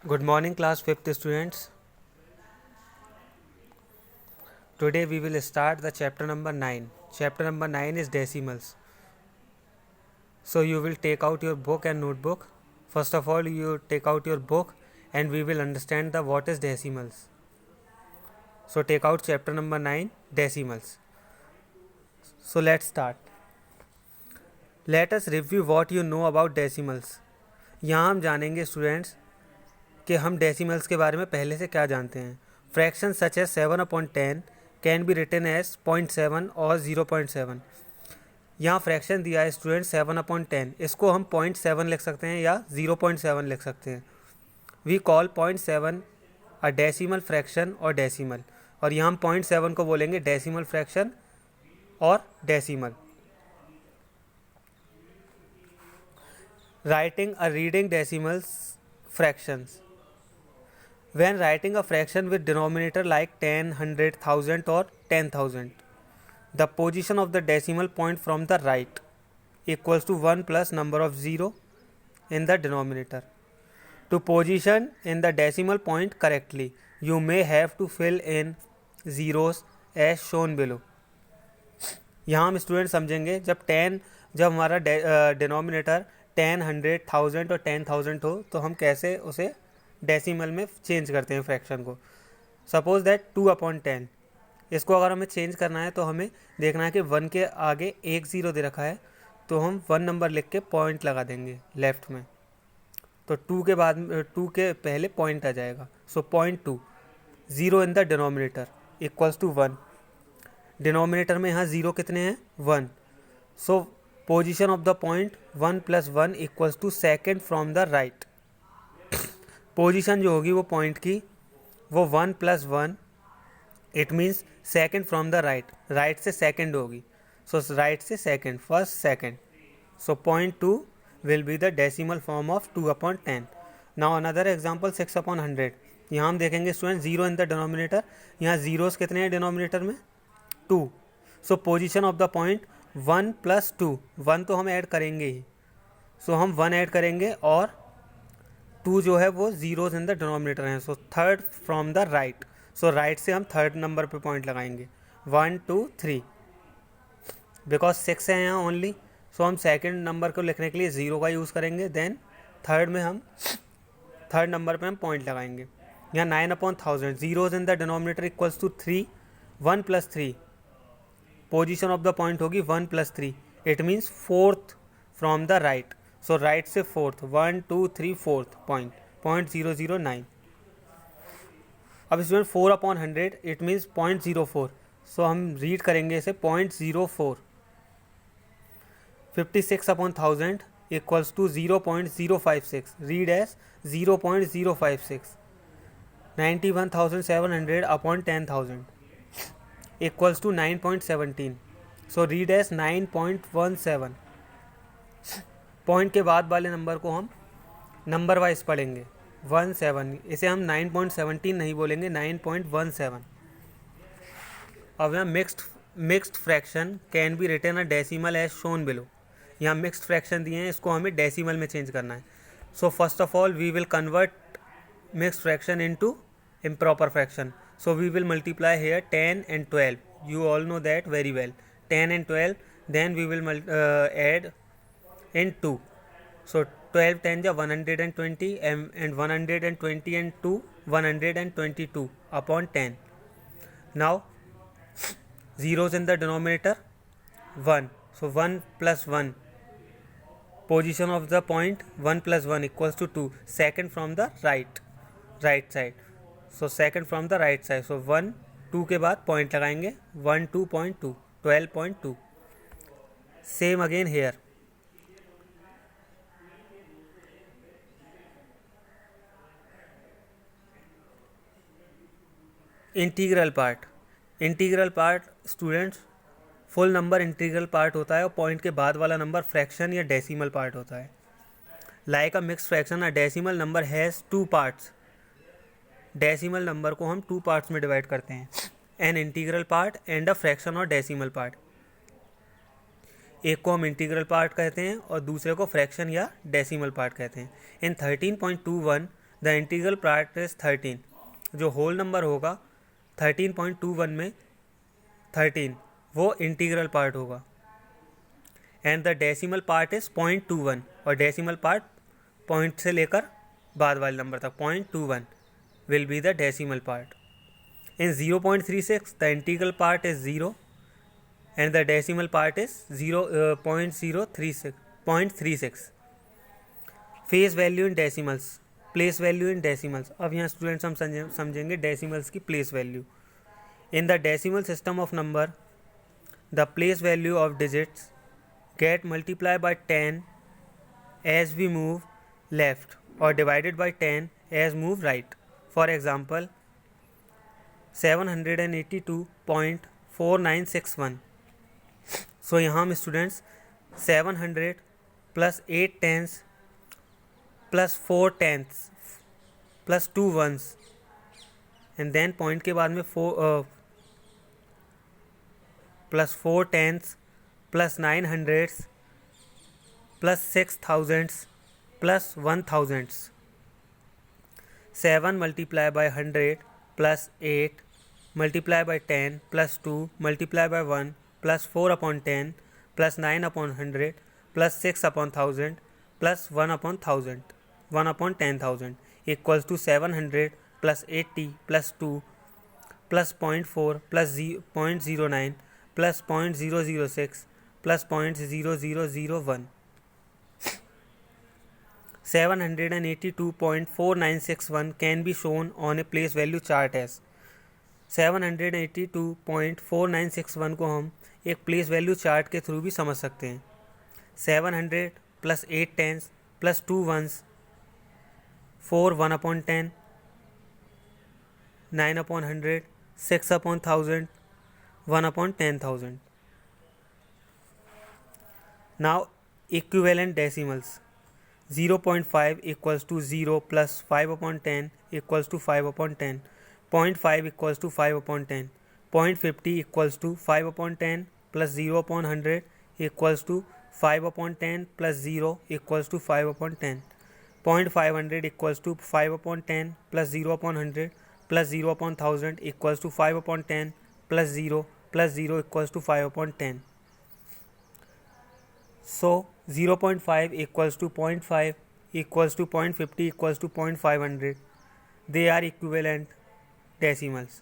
Good morning, class 5th students. Today we will start the chapter number 9. Chapter number 9 is decimals. So you will take out your book and notebook. First of all, you take out your book and we will understand the what is decimals. So take out chapter number 9, decimals. So let's start. Let us review what you know about decimals. यहाँ हम जानेंगे students कि हम decimals के बारे में पहले से क्या जानते हैं. Fraction such as 7/10 can be written as 0.7 और 0.7. यहाँ फ्रैक्शन दिया है स्टूडेंट 7/10. इसको हम 0.7 लिख सकते हैं या 0.7 लिख सकते हैं. We call 0.7 a decimal fraction और डेसिमल. और यहाँ हम 0.7 को बोलेंगे डेसिमल फ्रैक्शन और decimal. Writing a reading decimals fractions. When writing a fraction with denominator like 10, 100, 1000 or 10,000, the position of the decimal point from the right equals to 1 plus number of 0 in the denominator. To position in the decimal point correctly, you may have to fill in zeros as shown below. यहाँ हम student समझेंगे जब हमारा denominator 10, 100, 1000 और 10,000 हो तो हम कैसे उसे डेसिमल में चेंज करते हैं फ्रैक्शन को. Suppose that 2/10. इसको अगर हमें चेंज करना है तो हमें देखना है कि 1 के आगे एक ज़ीरो दे रखा है तो हम 1 नंबर लिख के पॉइंट लगा देंगे लेफ़्ट में. तो 2 के बाद 2 के पहले पॉइंट आ जाएगा. So 0.2 zero in the denominator equals to 1. Denominator में यहाँ ज़ीरो कितने हैं 1. So position of the point 1 + 1 equals to second from the right. Position जो होगी वो पॉइंट की वो 1 + 1 it means second from the right. Right से सेकेंड होगी. सो राइट से second, first second. So 0.2 will be the decimal form of 2/10. Now another example 6/100. यहाँ हम देखेंगे student zero in the denominator. यहाँ ज़ीरोज़ कितने हैं डिनोमिनेटर में 2. सो पोजिशन ऑफ द पॉइंट 1 + 2. 1 तो हम ऐड करेंगे ही. सो हम 1 ऐड करेंगे और 2 जो है वो ज़ीरोज़ इन द डिनोमिनेटर हैं. So third from the right. So right से हम थर्ड नंबर पे पॉइंट लगाएंगे 1, 2, 3. बिकॉज 6 है यहाँ ओनली. सो हम सेकंड नंबर को लिखने के लिए ज़ीरो का यूज़ करेंगे. देन थर्ड में हम थर्ड नंबर पे हम पॉइंट लगाएंगे. यहाँ 9/1000 zeros in the denominator equals to 3. 1 + 3 position of the point होगी 1 + 3. It means fourth from the right. So right से फोर्थ 1, 2, 3 फोर्थ पॉइंट 0.009. अब स्टूडेंट 4/100 इट मीन्स 0.04. सो हम रीड करेंगे इसे 0.04. 56/1000 equals to 0.056. Read as 0.056. 91,700/10,000 equals to 9.17. So read as 9.17. Point के बाद वाले number को हम नंबर वाइज पढ़ेंगे 17. इसे हम 9.17 नहीं बोलेंगे 9.17. अब यहाँ mixed fraction can be written a decimal as shown below. यहाँ मिक्स्ड फ्रैक्शन दिए हैं, इसको हमें डेसिमल में चेंज करना है. So first of all we will convert mixed fraction into improper fraction. So we will multiply here 10 and 12. You all know that very well. 10 and 12. Then we will add in 2. So 12 10 120 and 120 and 2 122/10. Now zeros in the denominator 1. So 1 + 1 position of the point 1 + 1 equals to 2. Second from the right side. So second from the right side. So 1 2 के बाद point लगाएंगे 1 2.2 12.2. Same again here. Integral part students full number integral part होता है और point के बाद वाला number fraction या डेसिमल पार्ट होता है. Like a mixed fraction a decimal number has 2 parts. Decimal number को हम 2 पार्ट्स में डिवाइड करते हैं, an integral part and a fraction और डेसिमल पार्ट. एक को हम इंटीग्रल पार्ट कहते हैं और दूसरे को फ्रैक्शन या डेसिमल पार्ट कहते हैं. इन 13.21 द इंटीग्रल पार्ट इज 13, जो होल नंबर होगा 13.21 में 13 वो इंटीग्रल पार्ट होगा, and the decimal part is 0.21, और डेसिमल पार्ट पॉइंट से लेकर बाद वाले नंबर तक 0.21 will be the decimal part. In 0.36 the integral part is 0 and the decimal part is 0.36. Face value in decimals, place value in decimals. अब यहाँ students हम समझेंगे डेसिमल्स की place value. In the decimal system of number the place value of digits get multiply by 10 as we move left और divided by 10 as move right. For example 782.4961. So यहाँ हम students 700 plus 8 tens plus 4 tens plus 2 ones and then point के बाद में 4 plus 4 tens plus 9 hundreds plus 6 thousands plus 1 thousands. 7 multiply by 100 plus 8 multiply by 10 plus 2 multiply by 1 plus 4 upon 10 plus 9 upon 100 plus 6 upon 1000 plus 1 upon 1000 1 upon 10,000 equals to 700 plus 80 plus 2 plus 0.4 plus 0.09 plus 0.006 plus 0.0001. 782.4961 can be shown on a place value chart as. 782.4961 को हम एक place value chart के through भी समझ सकते हैं. 700 plus 8 tens plus 2 ones 4 1 upon 10 9 upon 100 6 upon 1000 1 upon 10,000. Now equivalent decimals. 0.5 equals to 0 plus 5 upon 10 equals to 5 upon 10. 0.5 equals to 5 upon 10. 0.50 equals to 5 upon 10 plus 0 upon 100 equals to 5 upon 10 plus 0 equals to 5 upon 10. 0.500 equals to 5 upon 10 plus 0 upon 100 plus 0 upon 1000 equals to 5 upon 10 plus 0 equals to 5 upon 10. So 0.5 equals to 0.5 equals to 0.50 equals to 0.500. They are equivalent decimals.